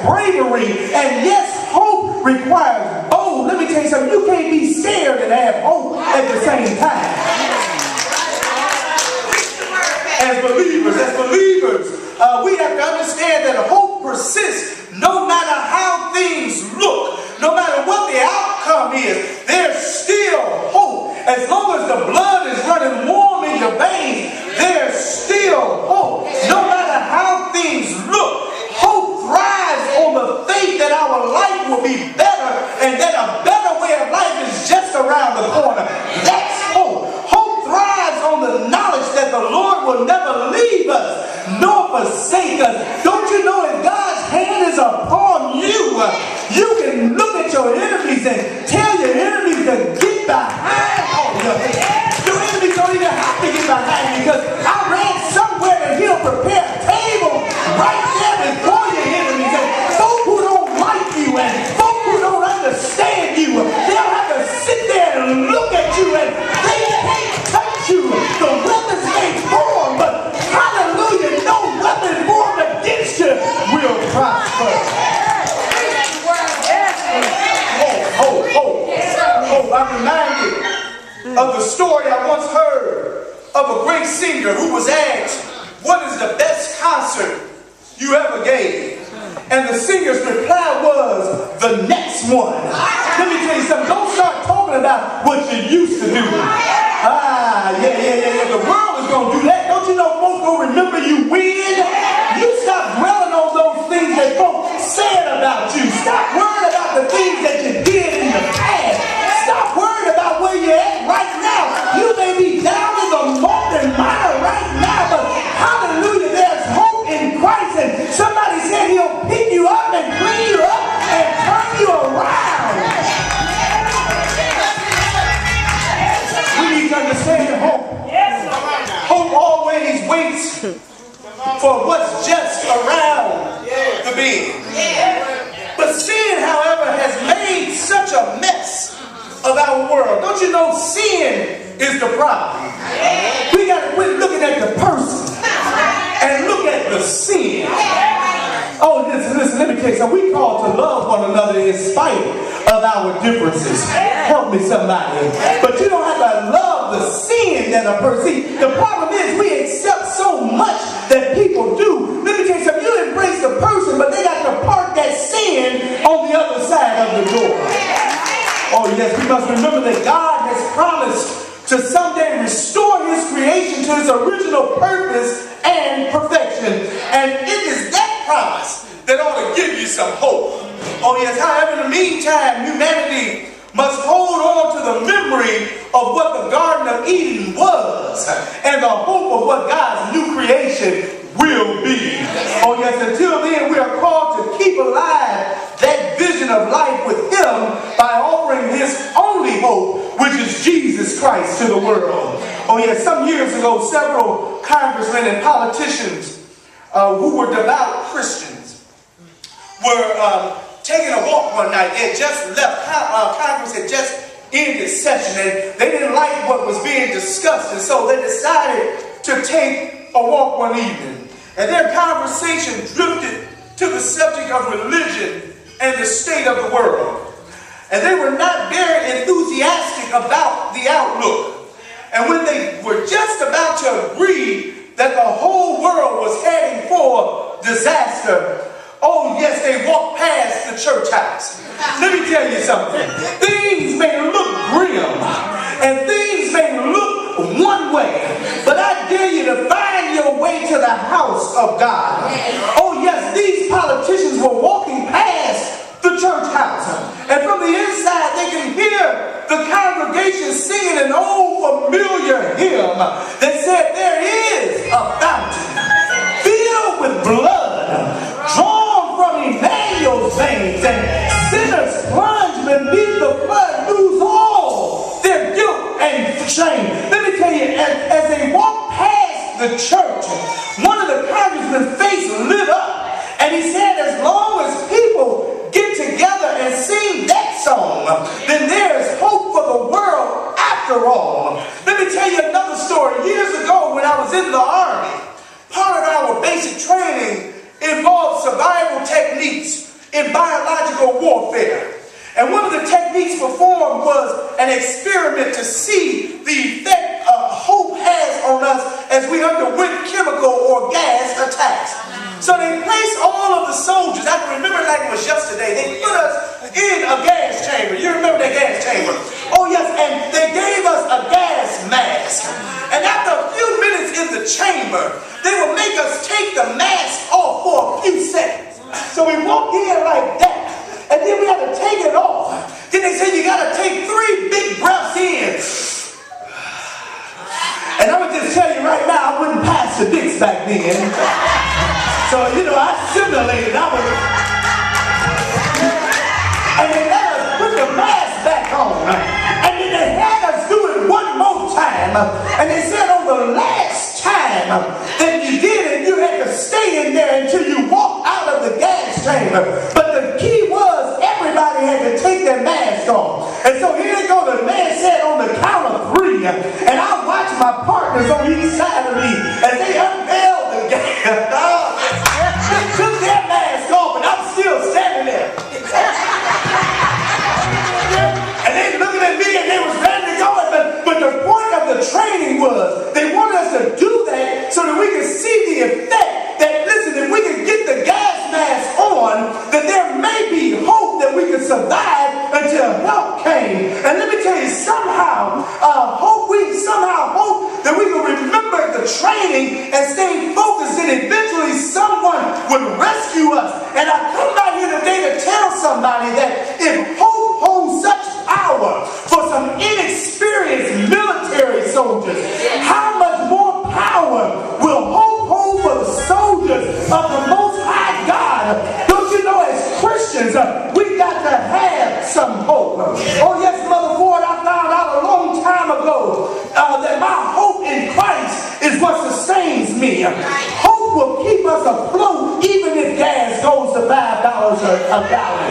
bravery. And yes, hope requires bold. Let me tell you something. You can't be scared and have hope at the same time. As believers, we have to understand that hope persists no matter how things look. No matter what the outcome is, there's still hope. As long as the blood is running warm in your veins, there's still hope. No matter how things look, hope thrives on the faith that our life will be better and that a better way of life is just around the corner. That's hope. Hope thrives on the knowledge that the Lord will never leave us nor forsake us. Don't you know if God's hand is upon you, you can look at your enemies and tell your enemies to get behind you. Your enemies don't even have to get behind you, because I read somewhere that he'll prepare a table right there before your enemies. And folk who don't like you and folk who don't understand you, they'll have to sit there and look at you and they can't touch you. The weapons may form, but hallelujah, no weapon formed against you will prosper. I'm reminded of the story I once heard of a great singer who was asked, what is the best concert you ever gave? And the singer's reply was, the next one. Let me tell you something. Don't start talking about what you used to do. Yeah. The world is going to do that. Don't you know folks going to remember you win? You stop dwelling on those things that folks said about you. Stop worrying about the things that you did in the past. Stop worrying about where you're at right now. You may be down in the molten mire right now, but hallelujah, there's hope in Christ. And somebody said he'll pick you up and clean you up and turn you around. We need to understand hope. Hope always waits for what's just around the bend. But sin, however, has made such a mess of our world. Don't you know sin is the problem? We got to quit looking at the person and look at the sin. Oh, listen, let me tell you something. We call to love one another in spite of our differences. Help me somebody. But you don't have to love the sin that a person. See, the problem is we accept so much that people do. Let me tell you something. You embrace the person, but they got to park that sin on the other side of the door. Oh yes, we must remember that God has promised to someday restore his creation to its original purpose and perfection. And it is that promise that ought to give you some hope. Oh yes, however, in the meantime, humanity must hold on to the memory of what the Garden of Eden was and the hope of what God's new creation will be. Oh yes, until then we are called to keep alive that vision of life with him by offering his only hope, which is Jesus Christ, to the world. Oh yes, some years ago, several congressmen and politicians who were devout Christians were taking a walk one night. They had just left, Congress had just ended session, and they didn't like what was being discussed, and so they decided to take a walk one evening. And their conversation drifted to the subject of religion and the state of the world. And they were not very enthusiastic about the outlook. And when they were just about to agree that the whole world was heading for disaster, oh yes, they walked past the church house. Let me tell you something. Things may look grim and things may look one way, but I dare you to find your way to the house of God. Oh yes, these politicians were walking past the church house, and from the inside they can hear the congregation singing an old familiar hymn that said, there is a fountain filled with blood drawn from Emmanuel's veins, and sinners plunge beneath the flood lose all their guilt and shame. Let me tell you, as they walked past the church, one of the congressmen's face lit up, and he said, as long as people get together and sing that song, then there is hope for the world after all. Let me tell you another story. Years ago, when I was in the Army, part of our basic training involved survival techniques. in biological warfare. And one of the techniques performed was an experiment to see the effect hope has on us as we underwent chemical or gas attacks. So they placed all of the soldiers, I can remember like it was yesterday, they put us in a gas chamber. You remember that gas chamber? Oh yes, and they gave us a gas mask. And after a few minutes in the chamber, they would make us take the mask off for a few seconds. So we walked in like that. And then we had to take it off. Then they said you got to take 3 big breaths in. And I'm going to just tell you right now, I wouldn't pass the dicks back then. So, you know, I simulated. And they let us put the mask back on. And then they had us do it one more time. And they said on the last time that you did it, you had to stay in there until you walked out of the gas chamber. But the key was everybody had to take their mask off. And so here they go, the man said on the count of 3, and I watched my partners on each side of me as they unveiled the gas. They took their mask off, and I'm still standing there. And they looking at me and they was ready to go. But the point of the training was they wanted us to do that so that we could see the effect that, listen, if we could get the gas mask on, that there may be hope that we could survive until help came. And let me tell you, somehow hope that we can remember the training and stay focused, and eventually someone would rescue us. And I come out here today to tell somebody that if hope holds such power for some inexperienced military soldiers, how much more power will hope hold for the soldiers of the Most High God? Don't you know, as Christians, we got to have some hope. Oh yes, Mother Ford, I found out a long time ago that my hope in Christ is what sustains me. Hope will keep us afloat even if gas goes to $5 a gallon.